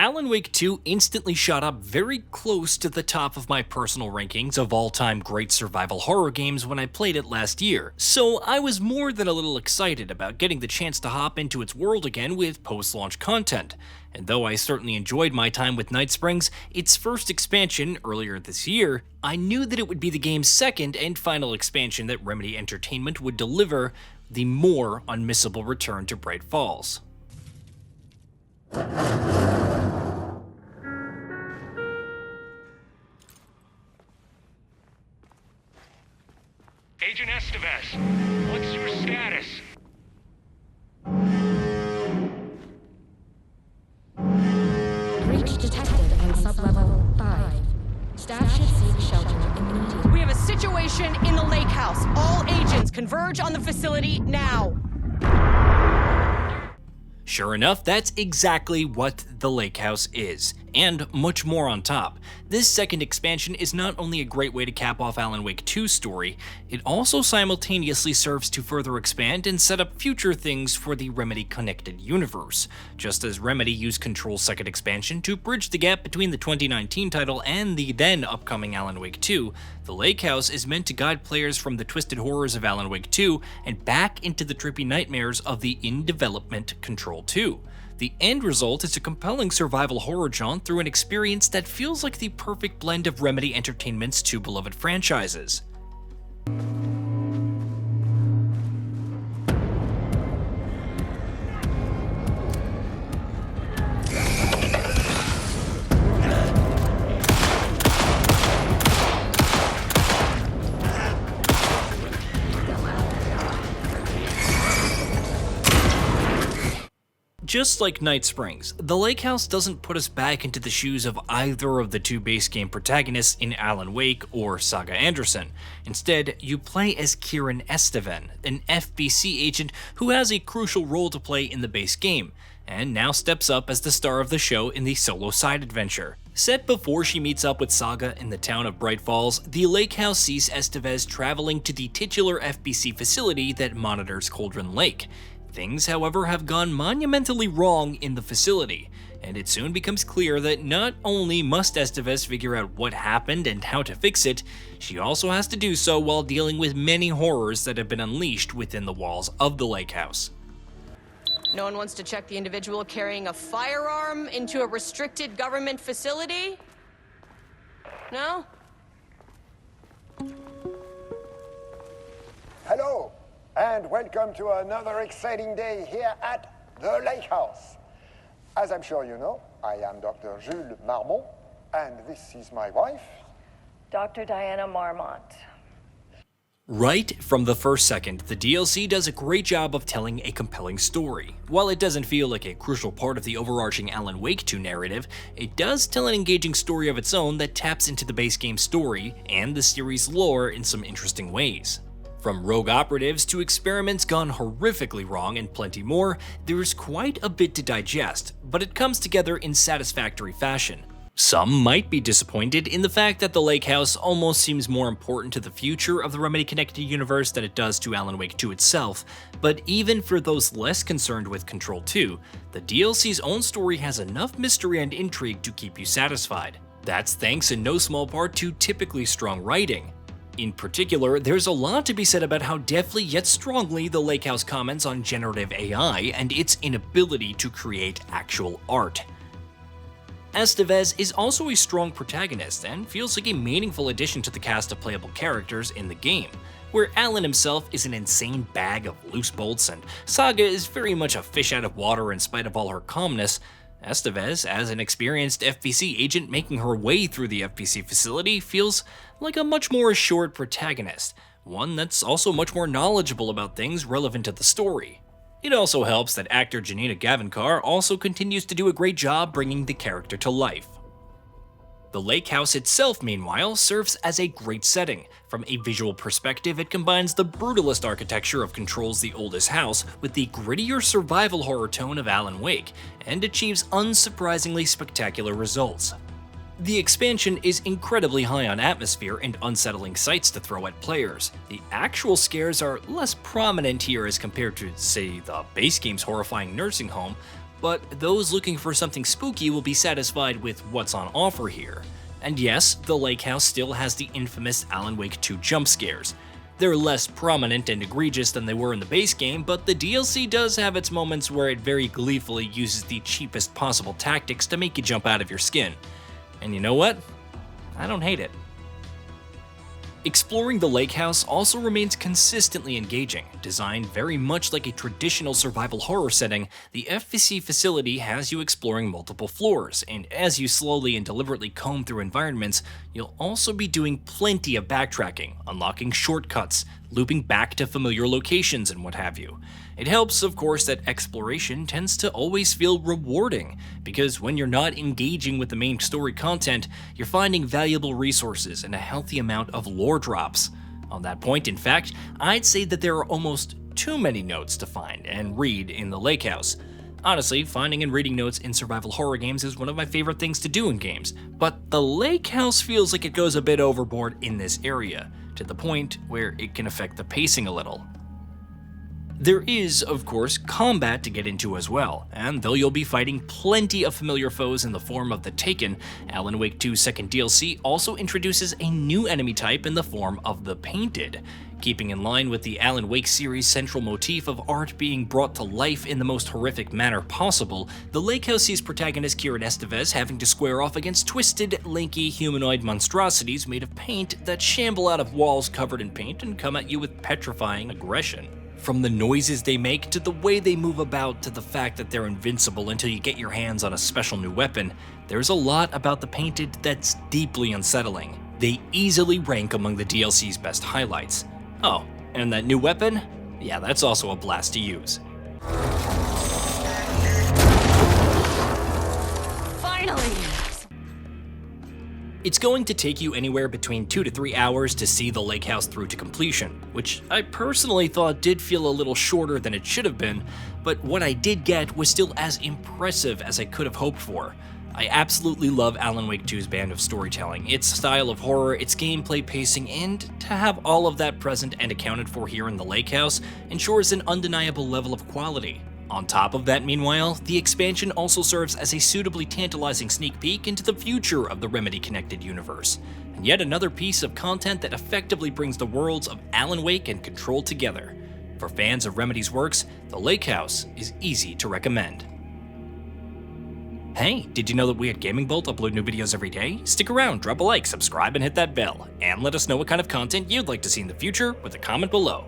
Alan Wake 2 instantly shot up very close to the top of my personal rankings of all-time great survival horror games when I played it last year, so I was more than a little excited about getting the chance to hop into its world again with post-launch content. And though I certainly enjoyed my time with Night Springs, its first expansion earlier this year, I knew that it would be the game's second and final expansion that Remedy Entertainment would deliver, the more unmissable return to Bright Falls. Agent Estevez, what's your status? Breach detected on sublevel 5. Staff should seek shelter immediately. We have a situation in the Lakehouse. All agents converge on the facility now. Sure enough, that's exactly what the Lakehouse is, and much more on top. This second expansion is not only a great way to cap off Alan Wake 2's story, it also simultaneously serves to further expand and set up future things for the Remedy connected universe. Just as Remedy used Control's second expansion to bridge the gap between the 2019 title and the then upcoming Alan Wake 2, the Lakehouse is meant to guide players from the twisted horrors of Alan Wake 2 and back into the trippy nightmares of the in-development Control 2. The end result is a compelling survival horror jaunt through an experience that feels like the perfect blend of Remedy Entertainment's two beloved franchises. Just like Night Springs, the Lakehouse doesn't put us back into the shoes of either of the two base game protagonists in Alan Wake or Saga Anderson. Instead, you play as Kieran Estevez, an FBC agent who has a crucial role to play in the base game, and now steps up as the star of the show in the solo side adventure. Set before she meets up with Saga in the town of Bright Falls, the Lakehouse sees Estevez traveling to the titular FBC facility that monitors Cauldron Lake. Things, however, have gone monumentally wrong in the facility, and it soon becomes clear that not only must Estevez figure out what happened and how to fix it, she also has to do so while dealing with many horrors that have been unleashed within the walls of the Lakehouse. No one wants to check the individual carrying a firearm into a restricted government facility? No? Hello, and welcome to another exciting day here at the Lakehouse. As I'm sure you know, I am Dr. Jules Marmont, and this is my wife, Dr. Diana Marmont. Right from the first second, the DLC does a great job of telling a compelling story. While it doesn't feel like a crucial part of the overarching Alan Wake 2 narrative, it does tell an engaging story of its own that taps into the base game story and the series' lore in some interesting ways. From rogue operatives to experiments gone horrifically wrong and plenty more, there's quite a bit to digest, but it comes together in satisfactory fashion. Some might be disappointed in the fact that the Lakehouse almost seems more important to the future of the Remedy Connected Universe than it does to Alan Wake 2 itself, but even for those less concerned with Control 2, the DLC's own story has enough mystery and intrigue to keep you satisfied. That's thanks in no small part to typically strong writing. In particular, there's a lot to be said about how deftly yet strongly the Lakehouse comments on generative AI and its inability to create actual art. Estevez is also a strong protagonist and feels like a meaningful addition to the cast of playable characters in the game, where Alan himself is an insane bag of loose bolts and Saga is very much a fish out of water in spite of all her calmness. Estevez, as an experienced FBC agent making her way through the FBC facility, feels like a much more assured protagonist, one that's also much more knowledgeable about things relevant to the story. It also helps that actor Janina Gavankar also continues to do a great job bringing the character to life. The Lakehouse itself, meanwhile, serves as a great setting. From a visual perspective, it combines the brutalist architecture of Control's The Oldest House with the grittier survival horror tone of Alan Wake, and achieves unsurprisingly spectacular results. The expansion is incredibly high on atmosphere and unsettling sights to throw at players. The actual scares are less prominent here as compared to, say, the base game's horrifying nursing home, but those looking for something spooky will be satisfied with what's on offer here. And yes, the Lakehouse still has the infamous Alan Wake 2 jump scares. They're less prominent and egregious than they were in the base game, but the DLC does have its moments where it very gleefully uses the cheapest possible tactics to make you jump out of your skin. And you know what? I don't hate it. Exploring the Lakehouse also remains consistently engaging. Designed very much like a traditional survival horror setting, the FVC facility has you exploring multiple floors, and as you slowly and deliberately comb through environments, you'll also be doing plenty of backtracking, unlocking shortcuts, looping back to familiar locations and what have you. It helps, of course, that exploration tends to always feel rewarding, because when you're not engaging with the main story content, you're finding valuable resources and a healthy amount of lore drops. On that point, in fact, I'd say that there are almost too many notes to find and read in the Lakehouse. Honestly, finding and reading notes in survival horror games is one of my favorite things to do in games, but the Lakehouse feels like it goes a bit overboard in this area, to the point where it can affect the pacing a little. There is, of course, combat to get into as well, and though you'll be fighting plenty of familiar foes in the form of the Taken, Alan Wake 2's second DLC also introduces a new enemy type in the form of the Painted. Keeping in line with the Alan Wake series' central motif of art being brought to life in the most horrific manner possible, the Lakehouse sees protagonist Kieran Estevez having to square off against twisted, lanky, humanoid monstrosities made of paint that shamble out of walls covered in paint and come at you with petrifying aggression. From the noises they make, to the way they move about, to the fact that they're invincible until you get your hands on a special new weapon, there's a lot about the Painted that's deeply unsettling. They easily rank among the DLC's best highlights. Oh, and that new weapon? Yeah, that's also a blast to use. Finally! It's going to take you anywhere between 2 to 3 hours to see the Lakehouse through to completion, which I personally thought did feel a little shorter than it should have been, but what I did get was still as impressive as I could have hoped for. I absolutely love Alan Wake 2's band of storytelling, its style of horror, its gameplay pacing, and to have all of that present and accounted for here in the Lakehouse ensures an undeniable level of quality. On top of that, meanwhile, the expansion also serves as a suitably tantalizing sneak peek into the future of the Remedy-connected universe, and yet another piece of content that effectively brings the worlds of Alan Wake and Control together. For fans of Remedy's works, the Lakehouse is easy to recommend. Hey, did you know that we at GamingBolt upload new videos every day? Stick around, drop a like, subscribe, and hit that bell, and let us know what kind of content you'd like to see in the future with a comment below.